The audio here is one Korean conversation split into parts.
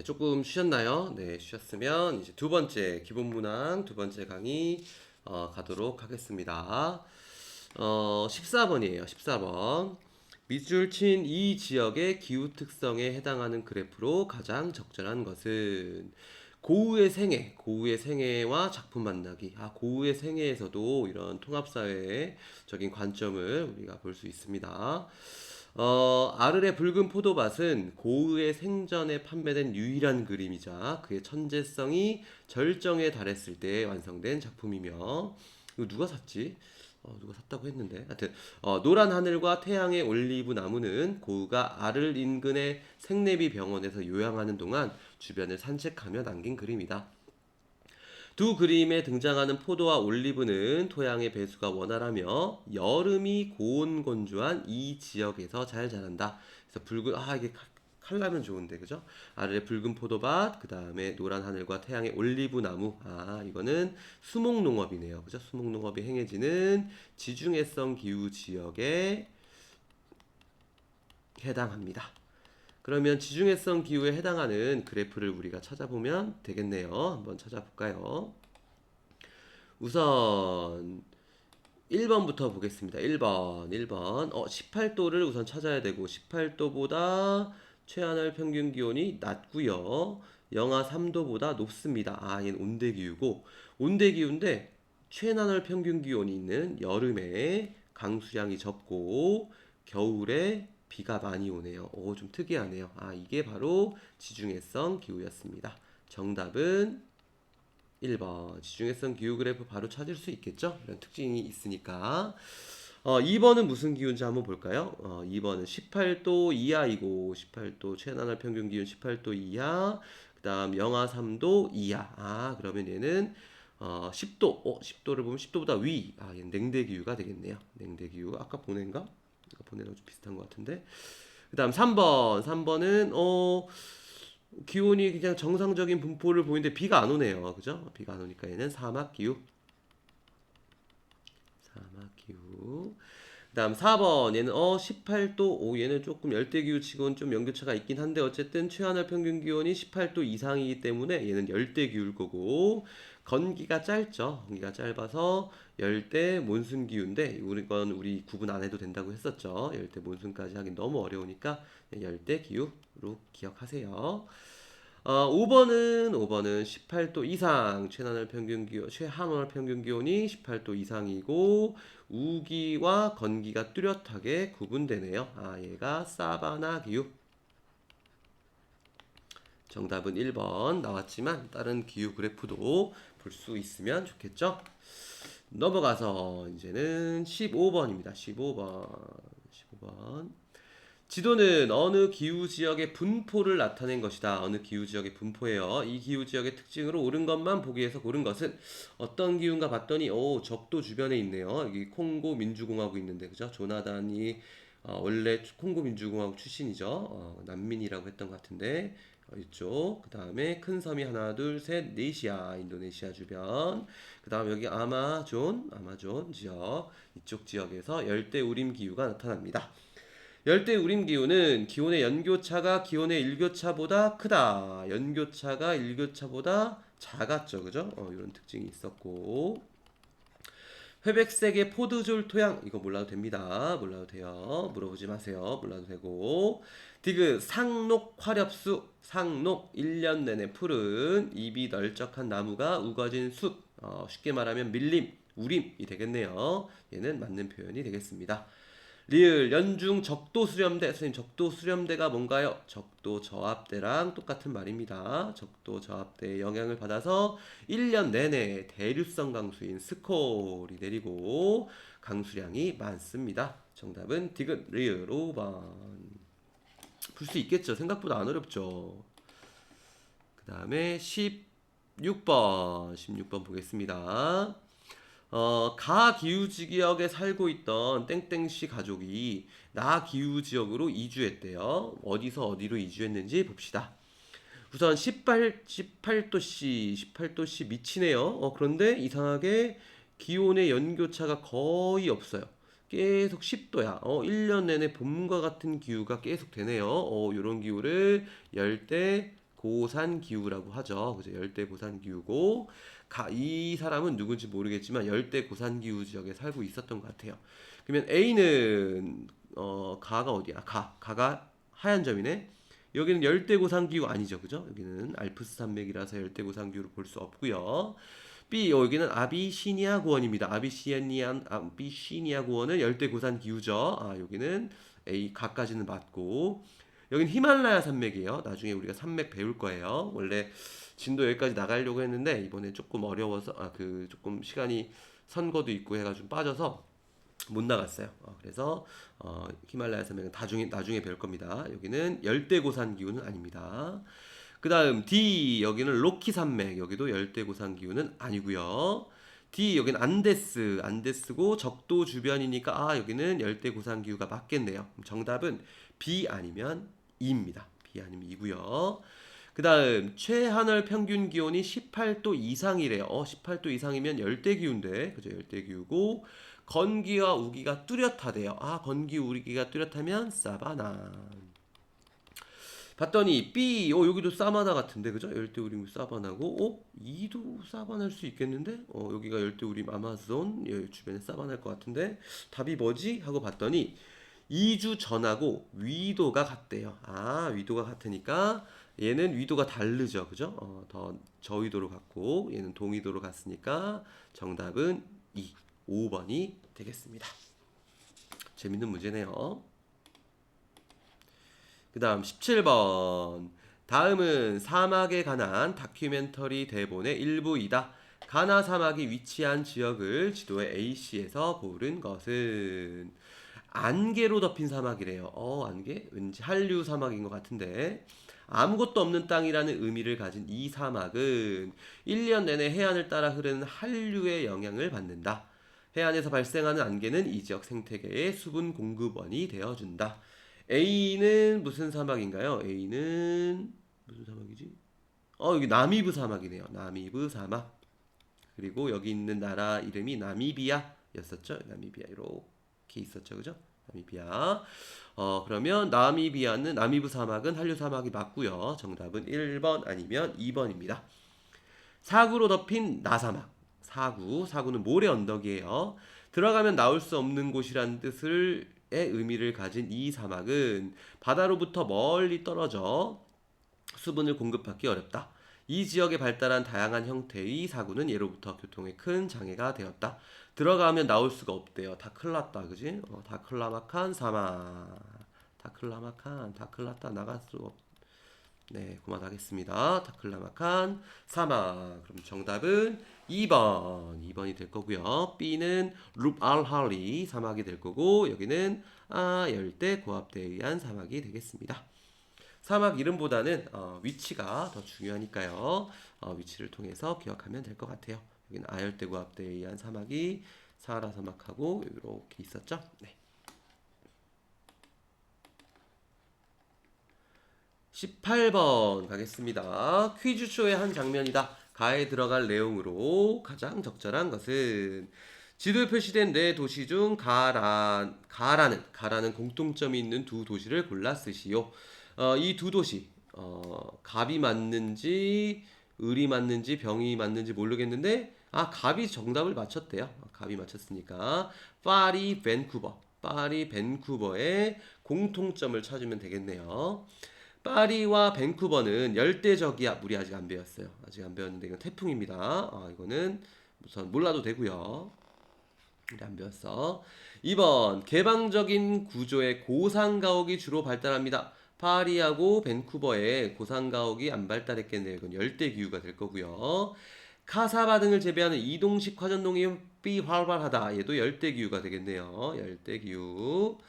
조금 쉬셨나요? 네, 쉬셨으면 이제 두 번째 기본 문항 두 번째 강의 가도록 하겠습니다. 14번이에요. 14번. 밑줄 친 이 지역의 기후 특성에 해당하는 그래프로 가장 적절한 것은 고우의 생애와 작품 만나기. 고우의 생애에서도 이런 통합사회적인 관점을 우리가 볼 수 있습니다. 아르의 붉은 포도밭은 고흐의 생전에 판매된 유일한 그림이자 그의 천재성이 절정에 달했을 때 완성된 작품이며, 이거 누가 샀지? 누가 샀다고 했는데 하여튼 노란 하늘과 태양의 올리브 나무는 고흐가 아를 인근의 생내비 병원에서 요양하는 동안 주변을 산책하며 남긴 그림이다. 두 그림에 등장하는 포도와 올리브는 토양의 배수가 원활하며 여름이 고온 건조한 이 지역에서 잘 자란다. 그래서 붉은 이게 칼라면 좋은데 그죠? 아래 붉은 포도밭, 그 다음에 노란 하늘과 태양의 올리브 나무. 이거는 수목농업이네요. 그죠? 수목농업이 행해지는 지중해성 기후 지역에 해당합니다. 그러면 지중해성 기후에 해당하는 그래프를 우리가 찾아보면 되겠네요. 한번 찾아볼까요? 우선 1번부터 보겠습니다. 1번 18도를 우선 찾아야 되고 18도보다 최하늘 평균 기온이 낮고요. 영하 3도보다 높습니다. 얘는 온대기후고, 온대기후인데 최하늘 평균 기온이 있는 여름에 강수량이 적고 겨울에 비가 많이 오네요. 좀 특이하네요. 이게 바로 지중해성 기후였습니다. 정답은 1번. 지중해성 기후 그래프 바로 찾을 수 있겠죠? 이런 특징이 있으니까. 2번은 무슨 기후인지 한번 볼까요? 2번은 18도 이하이고, 18도 최나날 평균 기온 18도 이하, 그 다음 영하 3도 이하. 그러면 얘는 10도, 10도를 보면 10도보다 위. 얘는 냉대 기후가 되겠네요. 냉대 기후. 아까 보낸가? 보내랑 좀 비슷한 것 같은데. 그 다음 3번은 기온이 그냥 정상적인 분포를 보이는데 비가 안 오네요. 그죠? 비가 안 오니까 얘는 사막기후. 사막기후. 그 다음 4번 얘는 18도. 얘는 조금 열대기후 치고는 좀 연교차가 있긴 한데 어쨌든 최하늘 평균 기온이 18도 이상이기 때문에 얘는 열대기후일 거고, 건기가 짧죠. 건기가 짧아서 열대 몬순기후인데 우리 구분 안 해도 된다고 했었죠. 열대 몬순까지 하긴 너무 어려우니까 열대기후로 기억하세요. 5번은 18도 이상, 최하늘 평균 기온이 18도 이상이고 우기와 건기가 뚜렷하게 구분되네요. 얘가 사바나 기후. 정답은 1번 나왔지만 다른 기후 그래프도 볼 수 있으면 좋겠죠? 넘어가서 이제는 15번입니다. 15번. 지도는 어느 기후 지역의 분포를 나타낸 것이다. 어느 기후 지역의 분포예요. 이 기후 지역의 특징으로 옳은 것만 보기 위해서 고른 것은 어떤 기후인가 봤더니 적도 주변에 있네요. 여기 콩고 민주공화국 있는데 그죠? 조나단이 원래 콩고 민주공화국 출신이죠. 난민이라고 했던 것 같은데 이쪽. 그 다음에 큰 섬이 하나 둘 셋 넷이야. 인도네시아 주변. 그 다음 여기 아마존 지역. 이쪽 지역에서 열대 우림 기후가 나타납니다. 열대 우림 기후는 기온의 연교차가 기온의 일교차보다 크다. 연교차가 일교차보다 작았죠. 그죠? 이런 특징이 있었고. 회백색의 포도줄 토양. 이거 몰라도 됩니다. 몰라도 돼요. 물어보지 마세요. 몰라도 되고. 디귿 상록 화렵수. 상록 1년 내내 푸른 잎이 널쩍한 나무가 우거진 숲. 쉽게 말하면 밀림, 우림이 되겠네요. 얘는 맞는 표현이 되겠습니다. 리을 연중 적도 수렴대. 선생님, 적도 수렴대가 뭔가요? 적도 저압대랑 똑같은 말입니다. 적도 저압대의 영향을 받아서 1년 내내 대류성 강수인 스콜이 내리고 강수량이 많습니다. 정답은 디귿 리을 5번. 풀 수 있겠죠? 생각보다 안 어렵죠? 그 다음에 16번 보겠습니다. 가 기후 지역에 살고 있던 땡땡씨 가족이 나 기후 지역으로 이주했대요. 어디서 어디로 이주했는지 봅시다. 우선 18도씨 미치네요. 그런데 이상하게 기온의 연교차가 거의 없어요. 계속 10도야. 1년 내내 봄과 같은 기후가 계속 되네요. 이런 기후를 열대 고산기후라고 하죠. 그죠? 열대 고산기후고 이 사람은 누군지 모르겠지만 열대 고산기후 지역에 살고 있었던 것 같아요. 그러면 A는 가가 어디야? 가가 하얀 점이네. 여기는 열대 고산기후 아니죠, 그죠? 여기는 알프스 산맥이라서 열대 고산기후를 볼 수 없고요. B 여기는 아비시니아 고원입니다. 아비시니아 고원은 열대 고산 기후죠. 여기는 A 가까지는 맞고 여긴 히말라야 산맥이에요. 나중에 우리가 산맥 배울 거예요. 원래 진도 여기까지 나가려고 했는데 이번에 조금 어려워서 조금 시간이 선거도 있고 해가지고 빠져서 못 나갔어요. 그래서 히말라야 산맥은 나중에 배울 겁니다. 여기는 열대 고산 기후는 아닙니다. 그 다음 D 여기는 로키 산맥 여기도 열대고산 기후는 아니고요. D 여기는 안데스고 적도 주변이니까 여기는 열대고산 기후가 맞겠네요. 정답은 B 아니면 E입니다. B 아니면 E고요. 그 다음 최하늘 평균 기온이 18도 이상이래요. 18도 이상이면 열대기후인데 그죠? 열대기후고 건기와 우기가 뚜렷하대요. 건기 우기가 뚜렷하면 사바나. 봤더니 B 여기도 사바나 같은데 그죠? 열대우림 사바나고 2도 사바나일 수 있겠는데 여기가 열대우림 아마존 주변에 사바나일 것 같은데 답이 뭐지? 하고 봤더니 2주 전하고 위도가 같대요. 위도가 같으니까 얘는 위도가 다르죠. 그죠? 더 저위도로 갔고 얘는 동위도로 갔으니까 정답은 5번이 되겠습니다. 재밌는 문제네요. 그 다음 17번. 다음은 사막에 관한 다큐멘터리 대본의 일부이다. 가나 사막이 위치한 지역을 지도의 A씨에서 고른 것은 안개로 덮인 사막이래요. 안개? 왠지 한류 사막인 것 같은데 아무것도 없는 땅이라는 의미를 가진 이 사막은 1년 내내 해안을 따라 흐르는 한류의 영향을 받는다. 해안에서 발생하는 안개는 이 지역 생태계의 수분 공급원이 되어준다. A는 무슨 사막인가요? A는 무슨 사막이지? 여기 나미브 사막이네요. 나미브 사막. 그리고 여기 있는 나라 이름이 나미비아였었죠. 나미비아 이렇게 있었죠, 그죠? 나미비아. 그러면 나미브 사막은 한류 사막이 맞고요. 정답은 1번 아니면 2번입니다. 사구로 덮인 나사막. 사구는 모래 언덕이에요. 들어가면 나올 수 없는 곳이란 뜻을 의 의미를 가진 이 사막은 바다로부터 멀리 떨어져 수분을 공급받기 어렵다. 이 지역에 발달한 다양한 형태의 사구는 예로부터 교통에 큰 장애가 되었다. 들어가면 나올 수가 없대요. 다 클났다, 그지? 다클라마칸 사막. 다클났다 나갈 수 없. 네, 그만하겠습니다. 다클라마칸 사막. 그럼 정답은 2번이 될 거고요. B는 룹 알할리 사막이 될 거고 여기는 열대 고압대에 의한 사막이 되겠습니다. 사막 이름보다는 위치가 더 중요하니까요. 위치를 통해서 기억하면 될 것 같아요. 여기는 아열대 고압대에 의한 사막이 사하라 사막하고 이렇게 있었죠. 네. 18번 가겠습니다. 퀴즈쇼의 한 장면이다. 가에 들어갈 내용으로 가장 적절한 것은 지도에 표시된 네 도시 중 가라는 공통점이 있는 두 도시를 골라 쓰시오. 이 두 도시 갑이 맞는지 을이 맞는지 병이 맞는지 모르겠는데 갑이 정답을 맞췄대요. 갑이 맞췄으니까 파리 밴쿠버의 공통점을 찾으면 되겠네요. 파리와 밴쿠버는 열대적이야. 우리 아직 안 배웠어요. 아직 안 배웠는데 이건 태풍입니다. 이거는 우선 몰라도 되고요. 우리 안 배웠어. 2번 개방적인 구조의 고산가옥이 주로 발달합니다. 파리하고 밴쿠버에 고산가옥이 안 발달했겠네요. 이건 열대기후가 될 거고요. 카사바 등을 재배하는 이동식 화전 농업이 활발하다. 얘도 열대기후가 되겠네요. 열대기후.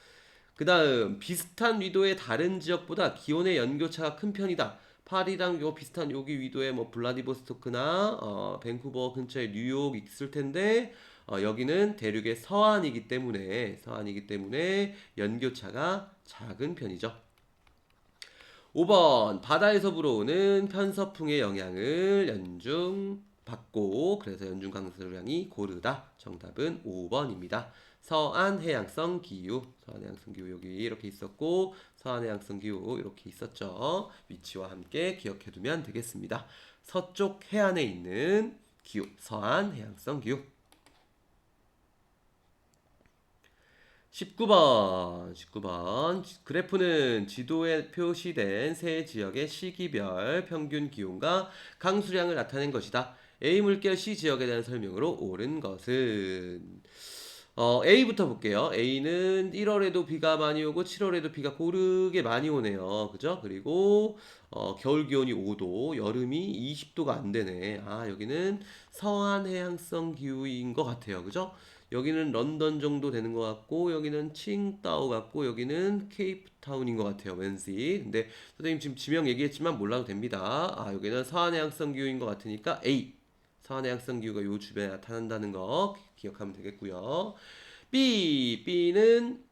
그 다음 비슷한 위도의 다른 지역보다 기온의 연교차가 큰 편이다. 파리랑 비슷한 여기 위도의 블라디보스토크나 밴쿠버 근처에 뉴욕 있을 텐데 여기는 대륙의 서안이기 때문에 연교차가 작은 편이죠. 5번 바다에서 불어오는 편서풍의 영향을 연중받고 그래서 연중 강수량이 고르다. 정답은 5번입니다. 서안 해양성 기후, 서안 해양성 기후 여기 이렇게 있었고 서안 해양성 기후 이렇게 있었죠. 위치와 함께 기억해 두면 되겠습니다. 서쪽 해안에 있는 기후, 서안 해양성 기후. 19번 그래프는 지도에 표시된 세 지역의 시기별 평균 기온과 강수량을 나타낸 것이다. A 물결 C 지역에 대한 설명으로 옳은 것은 A부터 볼게요. A는 1월에도 비가 많이 오고 7월에도 비가 고르게 많이 오네요. 그죠? 그리고 겨울 기온이 5도, 여름이 20도가 안 되네. 아, 여기는 서한 해양성 기후인 것 같아요. 그죠? 여기는 런던 정도 되는 것 같고 여기는 칭다오 같고 여기는 케이프타운인 것 같아요. 왠지. 근데 선생님 지금 지명 얘기했지만 몰라도 됩니다. 아, 여기는 서한 해양성 기후인 것 같으니까 A. 서한 해양성 기후가 요 주변에 나타난다는 거 기억하면 되겠고요. B는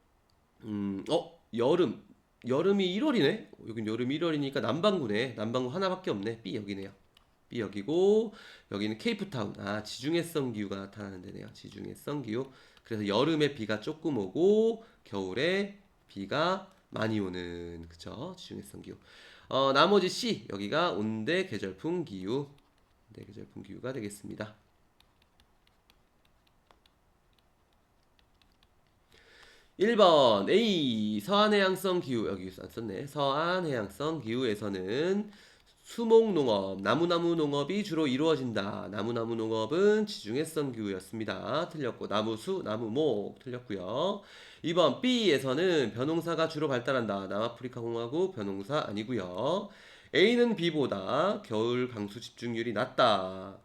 여름. 여름이 1월이네. 여긴 여름 1월이니까 남반구네. 남반구 하나밖에 없네. B 여기네요. B 여기고 여기는 케이프타운. 아, 지중해성 기후가 나타나는 데네요. 지중해성 기후. 그래서 여름에 비가 조금 오고 겨울에 비가 많이 오는 그쵸? 지중해성 기후. 나머지 C 여기가 온대 계절풍 기후. 네, 계절풍 기후가 되겠습니다. 1번 A 서안해양성 기후 여기 안 썼네. 서안해양성 기후에서는 수목농업, 나무나무 농업이 주로 이루어진다. 나무나무 농업은 지중해성 기후였습니다. 틀렸고 나무수, 나무목 틀렸고요. 2번 B에서는 벼농사가 주로 발달한다. 남아프리카 공화국 벼농사 아니고요. A는 B보다 겨울 강수 집중률이 낮다.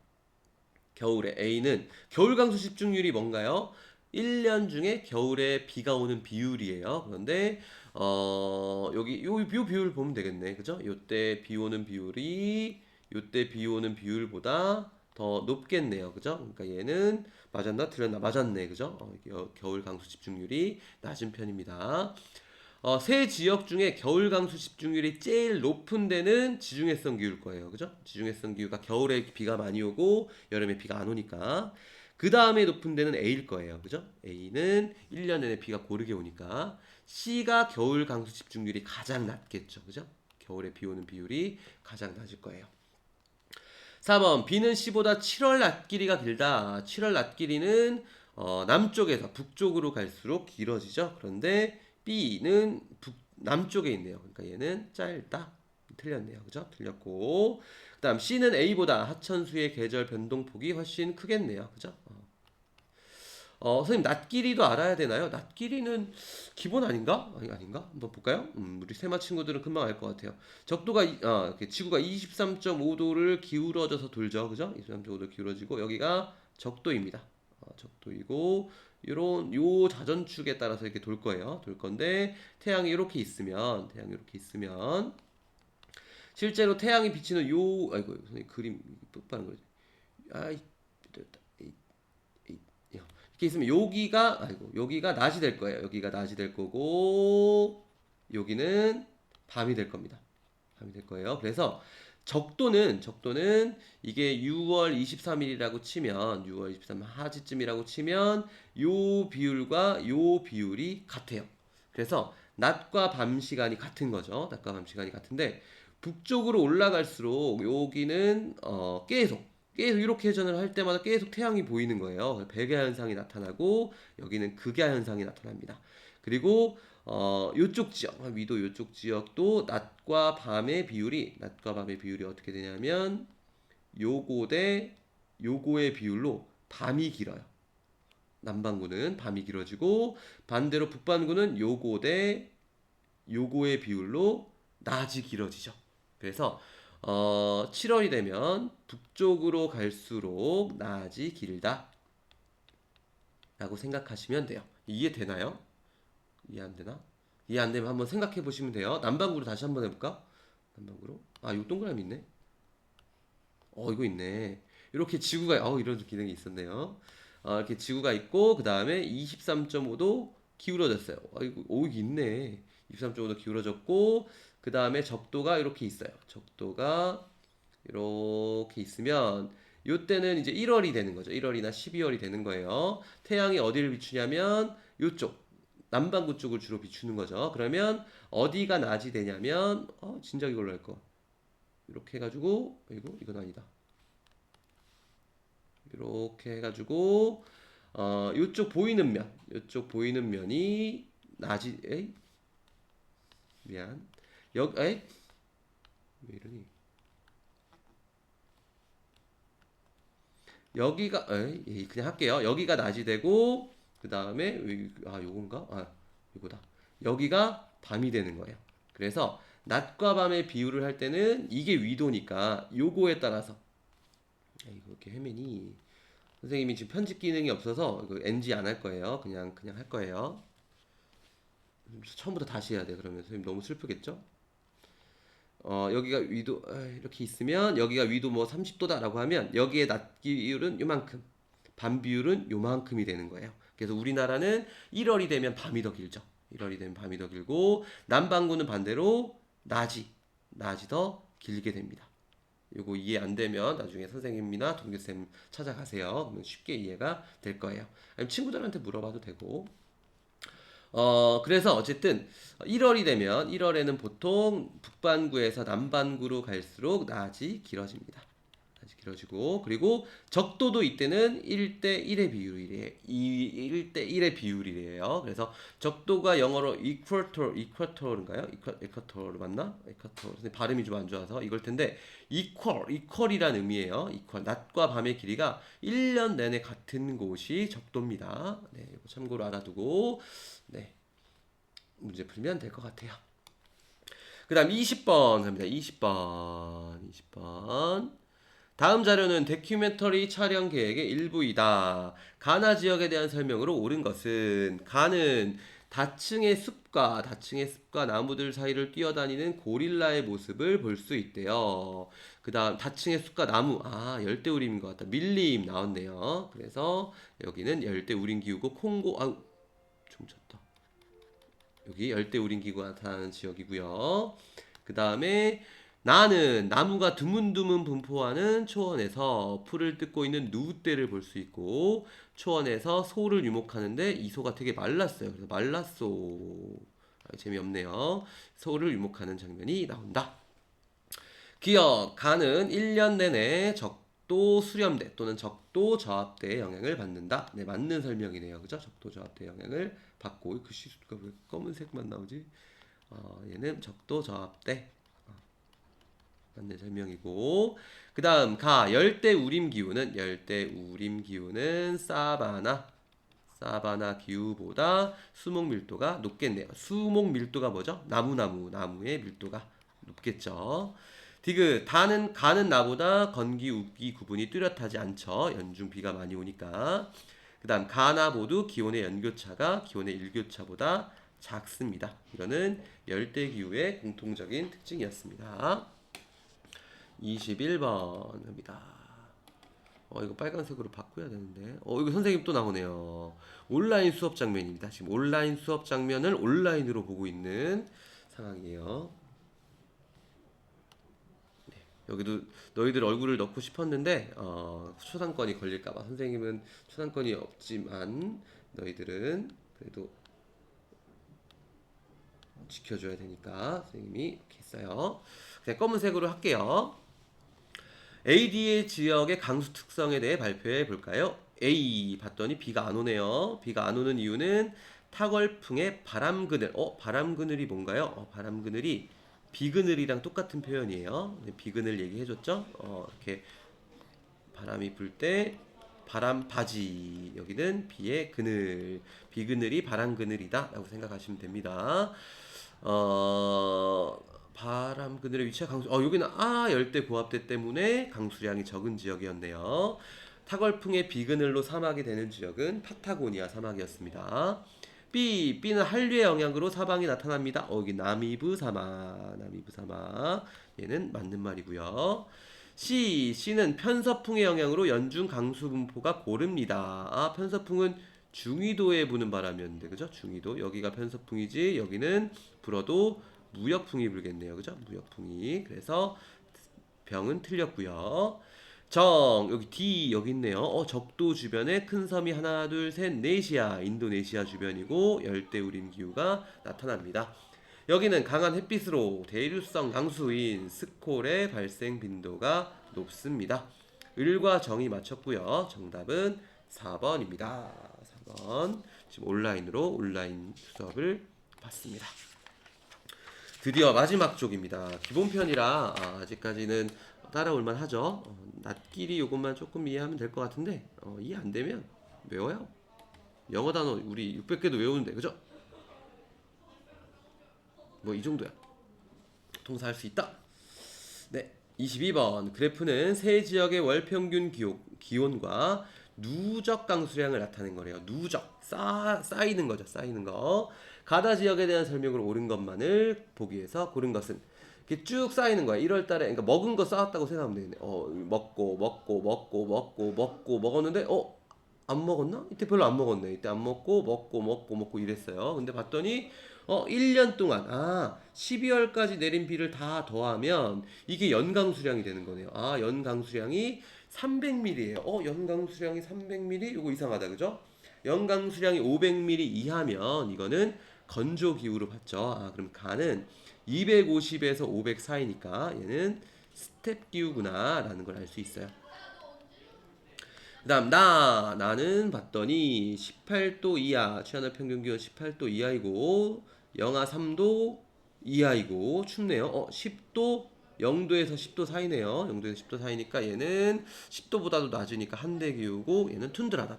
겨울에 A는 겨울 강수 집중률이 뭔가요? 1년 중에 겨울에 비가 오는 비율이에요. 그런데 여기 요 비율 보면 되겠네. 그죠? 요때 비 오는 비율이 요때 비 오는 비율보다 더 높겠네요. 그죠? 그러니까 얘는 맞았나 틀렸나 맞았네. 그죠? 겨울 강수 집중률이 낮은 편입니다. 세 지역 중에 겨울 강수 집중률이 제일 높은 데는 지중해성 기후일 거예요. 그죠? 지중해성 기후가 겨울에 비가 많이 오고 여름에 비가 안 오니까. 그 다음에 높은 데는 A일 거예요. 그죠? A는 1년 내내 비가 고르게 오니까. C가 겨울 강수 집중률이 가장 낮겠죠. 그죠? 겨울에 비 오는 비율이 가장 낮을 거예요. 4번 B는 C보다 7월 낮 길이가 길다. 7월 낮 길이는 남쪽에서 북쪽으로 갈수록 길어지죠. 그런데 B는 남쪽에 있네요. 그러니까 얘는 짧다. 틀렸네요. 그죠? 틀렸고. 그다음 C는 A보다 하천수의 계절 변동폭이 훨씬 크겠네요. 그죠? 선생님 낮 길이도 알아야 되나요? 낮 길이는 기본 아닌가? 아닌가? 한번 볼까요? 우리 세마 친구들은 금방 알 것 같아요. 적도가 이렇게 지구가 23.5도를 기울어져서 돌죠, 그죠? 23.5도 기울어지고 여기가 적도입니다. 적도이고 요런 요 자전축에 따라서 이렇게 돌 거예요. 돌 건데 태양이 이렇게 있으면 실제로 태양이 비치는 요 아이고 선생님 그림 똑바른 거지. 아이 이렇게 있으면 여기가 낮이 될 거예요. 여기가 낮이 될 거고 여기는 밤이 될 겁니다. 밤이 될 거예요. 그래서 적도는 이게 6월 23일이라고 치면 6월 23일 하지쯤이라고 치면 요 비율과 요 비율이 같아요. 그래서 낮과 밤 시간이 같은 거죠. 낮과 밤 시간이 같은데 북쪽으로 올라갈수록 여기는 계속 이렇게 회전을 할 때마다 계속 태양이 보이는 거예요. 백야 현상이 나타나고 여기는 극야 현상이 나타납니다. 그리고 요쪽 지역, 위도 요쪽 지역도 낮과 밤의 비율이 어떻게 되냐면 요거 대 요거의 비율로 밤이 길어요. 남반구는 밤이 길어지고 반대로 북반구는 요거 대 요거의 비율로 낮이 길어지죠. 그래서 7월이 되면 북쪽으로 갈수록 낮이 길다 라고 생각하시면 돼요. 이해되나요? 이해 안 되나? 이해 안 되면 한번 생각해 보시면 돼요. 남반구로 다시 한번 해볼까? 남반구로. 아, 요 동그라미 있네. 이거 있네. 이렇게 지구가 이런 기능이 있었네요. 이렇게 지구가 있고 그 다음에 23.5도 기울어졌어요. 이게 있네. 23.5도 기울어졌고 그 다음에 적도가 이렇게 있어요. 적도가 이렇게 있으면 요때는 이제 1월이 되는 거죠. 1월이나 12월이 되는 거예요. 태양이 어디를 비추냐면 요쪽 남반구 쪽을 주로 비추는 거죠. 그러면 어디가 낮이 되냐면 진짜 이걸로 할 거. 이렇게 해가지고 이건 아니다. 이렇게 해가지고 요쪽 보이는 면이 낮이 에이 미안 에이 왜 이러니 여기가 그냥 할게요. 여기가 낮이 되고 그 다음에 요건가 요거다. 여기가 밤이 되는 거예요. 그래서 낮과 밤의 비율을 할 때는 이게 위도니까 요거에 따라서 이거 이렇게 헤매니 선생님이 지금 편집 기능이 없어서 이거 NG 안 할 거예요. 그냥 할 거예요. 처음부터 다시 해야 돼. 그러면 선생님 너무 슬프겠죠? 여기가 위도 이렇게 있으면 여기가 위도 뭐 30도다라고 하면 여기에 낮 비율은 요만큼, 밤 비율은 요만큼이 되는 거예요. 그래서 우리나라는 1월이 되면 밤이 더 길죠. 1월이 되면 밤이 더 길고 남반구는 반대로 낮이 더 길게 됩니다. 요거 이해 안 되면 나중에 선생님이나 동교쌤 찾아가세요. 그러면 쉽게 이해가 될 거예요. 아니면 친구들한테 물어봐도 되고. 그래서 어쨌든 1월이 되면 1월에는 보통 북반구에서 남반구로 갈수록 낮이 길어집니다. 낮이 길어지고 그리고 적도도 이때는 1대 1의 비율이래요. 1대 1의 비율이래요. 그래서 적도가 영어로 equator인가요? equator 맞나? equator. 발음이 좀 안 좋아서 이걸 텐데 equal이란 의미예요. equal. 낮과 밤의 길이가 1년 내내 같은 곳이 적도입니다. 네, 이거 참고로 알아두고 네. 문제 풀면 될 것 같아요. 그 다음 20번 갑니다. 20번. 다음 자료는 다큐멘터리 촬영 계획의 일부이다. 가나 지역에 대한 설명으로 옳은 것은 가는 다층의 숲과 나무들 사이를 뛰어다니는 고릴라의 모습을 볼 수 있대요. 그 다음 다층의 숲과 나무 열대우림인 것 같다. 밀림 나왔네요. 그래서 여기는 열대우림 기후고 콩고 좀 쳤다. 여기 열대우림 기후가 나타나는 지역이고요. 그 다음에 나는 나무가 드문드문 분포하는 초원에서 풀을 뜯고 있는 누구떼를 볼 수 있고 초원에서 소를 유목하는데 이 소가 되게 말랐어요. 그래서 말랐소. 재미없네요. 소를 유목하는 장면이 나온다. 기억, 가는 1년 내내 적도 수렴대 또는 적도 저압대의 영향을 받는다. 네, 맞는 설명이네요. 그죠? 적도 저압대 영향을 받고 글씨가 왜 검은색만 나오지? 얘는 적도 저압대. 맞는 설명이고 그 다음 열대우림 기후는 사바나 기후보다 수목 밀도가 높겠네요. 수목 밀도가 뭐죠? 나무의 밀도가 높겠죠. 디귿 가는 나보다 건기 우기 구분이 뚜렷하지 않죠. 연중 비가 많이 오니까. 그 다음 가나 모두 기온의 연교차가 기온의 일교차보다 작습니다. 이거는 열대기후의 공통적인 특징이었습니다. 21번입니다. 이거 빨간색으로 바꿔야 되는데. 이거 선생님 또 나오네요. 온라인 수업 장면입니다. 지금 온라인 수업 장면을 온라인으로 보고 있는 상황이에요. 네, 여기도 너희들 얼굴을 넣고 싶었는데 초상권이 걸릴까봐 선생님은 초상권이 없지만 너희들은 그래도 지켜줘야 되니까 선생님이 이렇게 했어요. 그냥 검은색으로 할게요. ADA 지역의 강수 특성에 대해 발표해 볼까요? A 봤더니 비가 안 오네요. 비가 안 오는 이유는 타걸풍의 바람그늘. 바람그늘이 뭔가요? 바람그늘이 비그늘이랑 똑같은 표현이에요. 비그늘 얘기해줬죠? 이렇게 바람이 불 때 바람바지. 여기는 비의 그늘. 비그늘이 바람그늘이다 라고 생각하시면 됩니다. 바람 그늘의 위치가 강수. 여기는 열대 고압대 때문에 강수량이 적은 지역이었네요. 타걸풍의 비그늘로 사막이 되는 지역은 파타고니아 사막이었습니다. B는 한류의 영향으로 사방이 나타납니다. 여기 나미브 사막. 얘는 맞는 말이고요. C는 편서풍의 영향으로 연중 강수 분포가 고릅니다. 편서풍은 중위도에 부는 바람이었는데, 그죠? 중위도. 여기가 편서풍이지, 여기는 불어도 무역풍이 불겠네요. 그죠? 무역풍이. 그래서 병은 틀렸고요. 여기 D 여기 있네요. 적도 주변에 큰 섬이 하나, 둘, 셋, 넷이야. 인도네시아 주변이고 열대우림 기후가 나타납니다. 여기는 강한 햇빛으로 대류성 강수인 스콜의 발생 빈도가 높습니다. 을과 정이 맞췄고요. 정답은 4번입니다. 4번. 지금 온라인 수업을 봤습니다. 드디어 마지막 쪽입니다. 기본편이라 아직까지는 따라올만 하죠. 낫끼리 요것만 조금 이해하면 될 것 같은데 이해 안 되면 외워요. 영어 단어 우리 600개도 외우는데 그죠? 뭐 이 정도야. 통사할 수 있다. 네. 22번 그래프는 세 지역의 월 평균 기온과 누적 강수량을 나타낸 거래요. 누적 쌓이는 거죠. 쌓이는 거. 가다 지역에 대한 설명으로 옳은 것만을 보기 위해서 고른 것은 이렇게 쭉 쌓이는 거야. 1월 달에 그러니까 먹은 거 쌓았다고 생각하면 되겠네. 먹고 먹었는데 안 먹었나? 이때 별로 안 먹었네. 이때 안 먹고 이랬어요. 근데 봤더니 1년 동안 12월까지 내린 비를 다 더하면 이게 연강 수량이 되는 거네요. 연강 수량이 300ml예요. 연강 수량이 300ml? 이거 이상하다. 그죠? 연강 수량이 500ml 이하면 이거는 건조 기후로 봤죠. 그럼 가는 250에서 500 사이니까 얘는 스텝 기후구나라는 걸 알 수 있어요. 그다음 나는 봤더니 18도 이하 최하늘 평균 기온 18도 이하이고 영하 3도 이하이고 춥네요. 10도 0도에서 10도 사이네요. 0도에서 10도 사이니까 얘는 10도보다도 낮으니까 한대 기후고 얘는 툰드라다.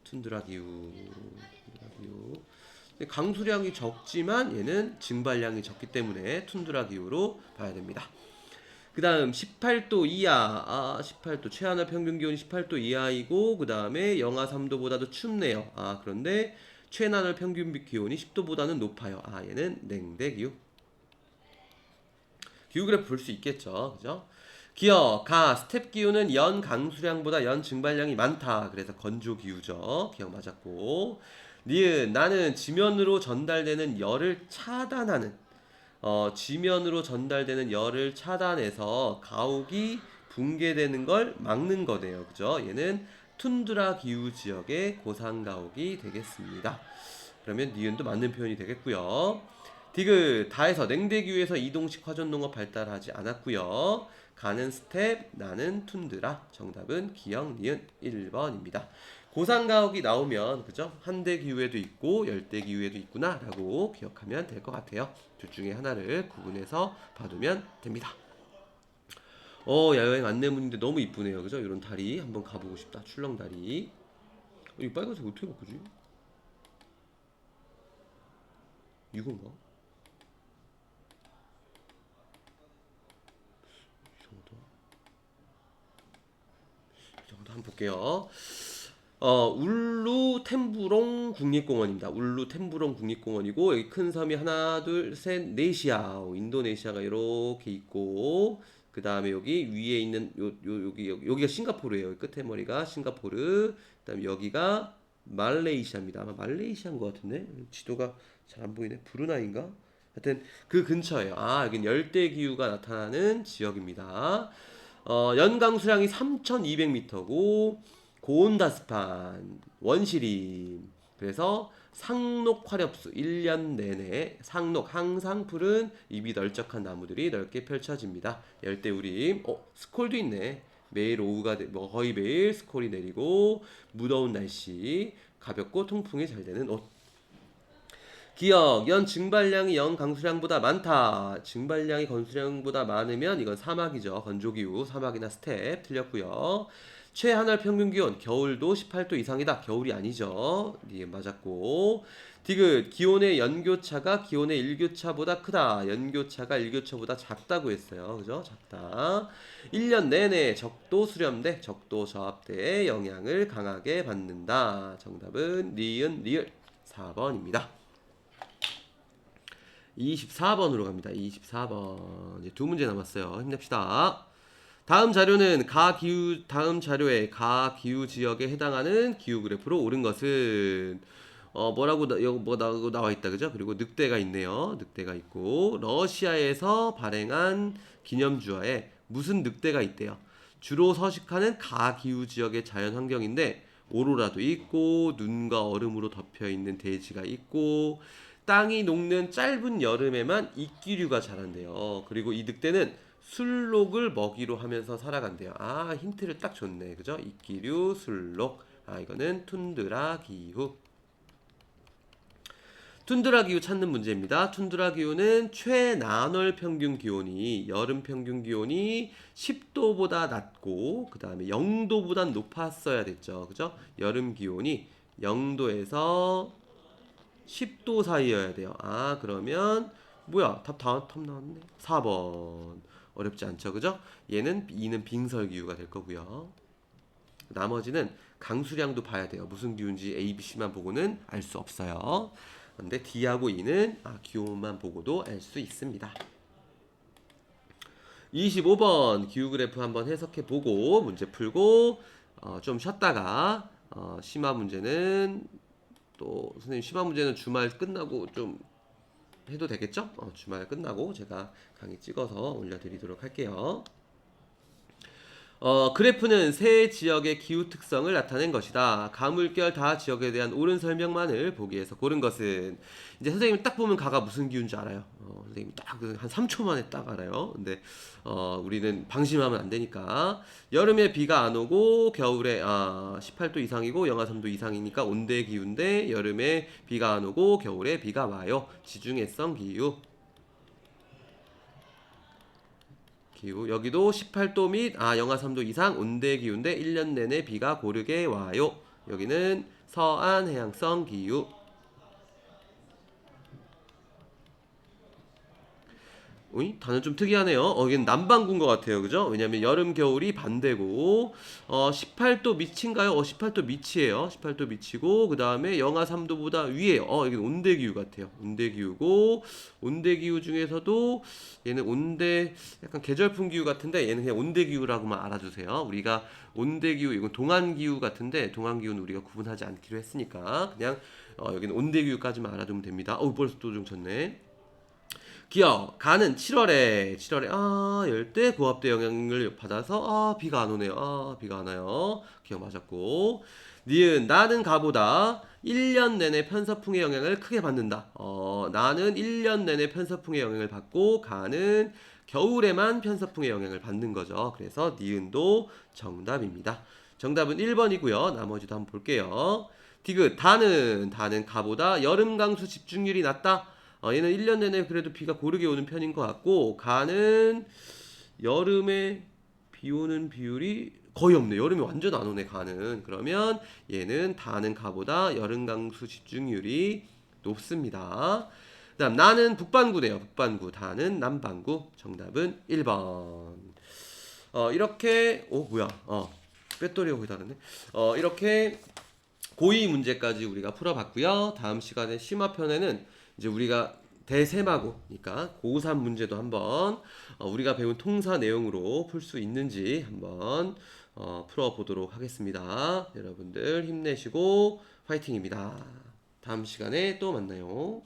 툰드라 기후. 강수량이 적지만 얘는 증발량이 적기 때문에 툰드라 기후로 봐야 됩니다. 그 다음 18도 이하 18도 최하늘 평균 기온이 18도 이하이고 그 다음에 영하 3도보다도 춥네요. 그런데 최하늘 평균 기온이 10도보다는 높아요. 얘는 냉대기후. 기후 그래프 볼 수 있겠죠. 그죠? 기억 스텝 기후는 연 강수량보다 연 증발량이 많다. 그래서 건조 기후죠. 기억 맞았고 니은 나는 지면으로 전달되는 열을 차단하는 지면으로 전달되는 열을 차단해서 가옥이 붕괴되는 걸 막는 거네요. 그죠? 얘는 툰드라 기후 지역의 고산 가옥이 되겠습니다. 그러면 니은도 맞는 표현이 되겠고요. 디귿 다에서 냉대기후에서 이동식 화전농업 발달하지 않았고요. 가는 스텝 나는 툰드라. 정답은 기억 니은 1번입니다. 고산가옥이 나오면 그죠? 한대 기후에도 있고 열대 기후에도 있구나라고 기억하면 될 것 같아요. 둘 중에 하나를 구분해서 봐두면 됩니다. 야여행 안내문인데 너무 이쁘네요. 그죠? 이런 다리 한번 가보고 싶다. 출렁다리. 이 빨간색 어떻게 바꾸지? 이건가? 이 정도 한번 볼게요. 울루 템부롱 국립공원입니다. 울루 템부롱 국립공원이고 여기 큰 섬이 하나, 둘, 셋, 넷이야. 인도네시아가 이렇게 있고 그 다음에 여기 위에 있는 여기가 싱가포르예요. 여기 끝에 머리가 싱가포르. 그다음에 여기가 말레이시아입니다. 아마 말레이시아인 것 같은데 지도가 잘 안 보이네. 브루나이인가? 하여튼 그 근처예요. 여긴 열대 기후가 나타나는 지역입니다. 연강 수량이 3,200m고 고온다습한 원시림. 그래서 상록 화렵수 1년 내내 상록 항상 푸른 잎이 널쩍한 나무들이 넓게 펼쳐집니다. 열대우림. 스콜도 있네. 매일 오후가 거의 매일 스콜이 내리고 무더운 날씨 가볍고 통풍이 잘 되는 옷. 기억 연 증발량이 연 강수량보다 많다. 증발량이 건수량보다 많으면 이건 사막이죠. 건조기후 사막이나 스텝 틀렸고요. 최하늘 평균 기온 겨울도 18도 이상이다. 겨울이 아니죠. 네, 맞았고. 디귿 기온의 연교차가 기온의 일교차보다 크다. 연교차가 일교차보다 작다고 했어요. 그죠? 작다. 1년 내내 적도 수렴대, 적도 저압대의 영향을 강하게 받는다. 정답은 니은 리을 4번입니다. 24번으로 갑니다. 24번. 이제 두 문제 남았어요. 힘냅시다. 다음 자료는 다음 자료의 가기후 지역에 해당하는 기후 그래프로 옳은 것은 여기 나와 있다. 그죠? 그리고 늑대가 있네요. 늑대가 있고 러시아에서 발행한 기념주화에 무슨 늑대가 있대요. 주로 서식하는 가기후 지역의 자연 환경인데 오로라도 있고 눈과 얼음으로 덮여 있는 대지가 있고 땅이 녹는 짧은 여름에만 이끼류가 자란대요. 그리고 이 늑대는 술록을 먹이로 하면서 살아간대요. 아, 힌트를 딱 줬네. 그죠? 이끼류, 술록. 아, 이거는 툰드라 기후. 툰드라 기후 찾는 문제입니다. 툰드라 기후는 최난월 평균 기온이 여름 평균 기온이 10도보다 낮고 그 다음에 0도보다 높았어야 됐죠. 그죠? 여름 기온이 0도에서 10도 사이여야 돼요. 아, 그러면 뭐야? 답 나왔네. 4번. 어렵지 않죠. 그죠? 얘는 2는 빙설 기후가 될 거고요. 나머지는 강수량도 봐야 돼요. 무슨 기후인지 A, B, C만 보고는 알 수 없어요. 근데 D하고 E는 기온만 보고도 알 수 있습니다. 25번 기후 그래프 한번 해석해 보고 문제 풀고 좀 쉬었다가 심화 문제는 또 선생님 심화 문제는 주말 끝나고 좀 해도 되겠죠? 주말 끝나고 제가 강의 찍어서 올려드리도록 할게요. 그래프는 세 지역의 기후 특성을 나타낸 것이다. 가물결 다 지역에 대한 옳은 설명만을 보기 위해서 고른 것은 이제 선생님이 딱 보면 가가 무슨 기후인지 알아요. 선생님이 딱 한 3초 만에 딱 알아요. 근데 우리는 방심하면 안 되니까 여름에 비가 안 오고 겨울에 18도 이상이고 영하 3도 이상이니까 온대 기후인데 여름에 비가 안 오고 겨울에 비가 와요. 지중해성 기후. 기후 여기도 18도 및 영하 3도 이상 온대 기후인데 1년 내내 비가 고르게 와요. 여기는 서안 해양성 기후. 어이? 단어 좀 특이하네요. 여기는 남반구인 것 같아요. 그죠? 왜냐면 여름, 겨울이 반대고, 18도 밑인가요? 18도 밑이에요. 18도 밑이고, 그 다음에 영하 3도보다 위에요. 여기 온대기후 같아요. 온대기후고, 온대기후 중에서도 얘는 온대, 약간 계절풍 기후 같은데, 얘는 그냥 온대기후라고만 알아주세요. 우리가 온대기후, 이건 동안기후 같은데, 동안기후는 우리가 구분하지 않기로 했으니까, 그냥, 여기는 온대기후까지만 알아두면 됩니다. 벌써 또 좀 쳤네. 기억 가는 7월에 열대 고압대 영향을 받아서 비가 안 오네요. 비가 안 와요. 기억 맞았고 니은 나는 가보다 1년 내내 편서풍의 영향을 크게 받는다. 나는 1년 내내 편서풍의 영향을 받고 가는 겨울에만 편서풍의 영향을 받는 거죠. 그래서 니은도 정답입니다. 정답은 1번이고요. 나머지도 한번 볼게요. 디귿 다는 가보다 여름 강수 집중률이 낮다. 얘는 1년 내내 그래도 비가 고르게 오는 편인 것 같고 가는 여름에 비 오는 비율이 거의 없네. 여름에 완전 안 오네 가는. 그러면 얘는 다는 가보다 여름 강수 집중률이 높습니다. 그다음 나는 북반구네요. 북반구 다는 남반구. 정답은 1번. 이렇게 뭐야? 배터리가 거의 다르네. 이렇게 고2 문제까지 우리가 풀어봤고요. 다음 시간에 심화편에는 이제 우리가 대세마고니까 고3 문제도 한번 우리가 배운 통사 내용으로 풀 수 있는지 한번 풀어보도록 하겠습니다. 여러분들 힘내시고 파이팅입니다. 다음 시간에 또 만나요.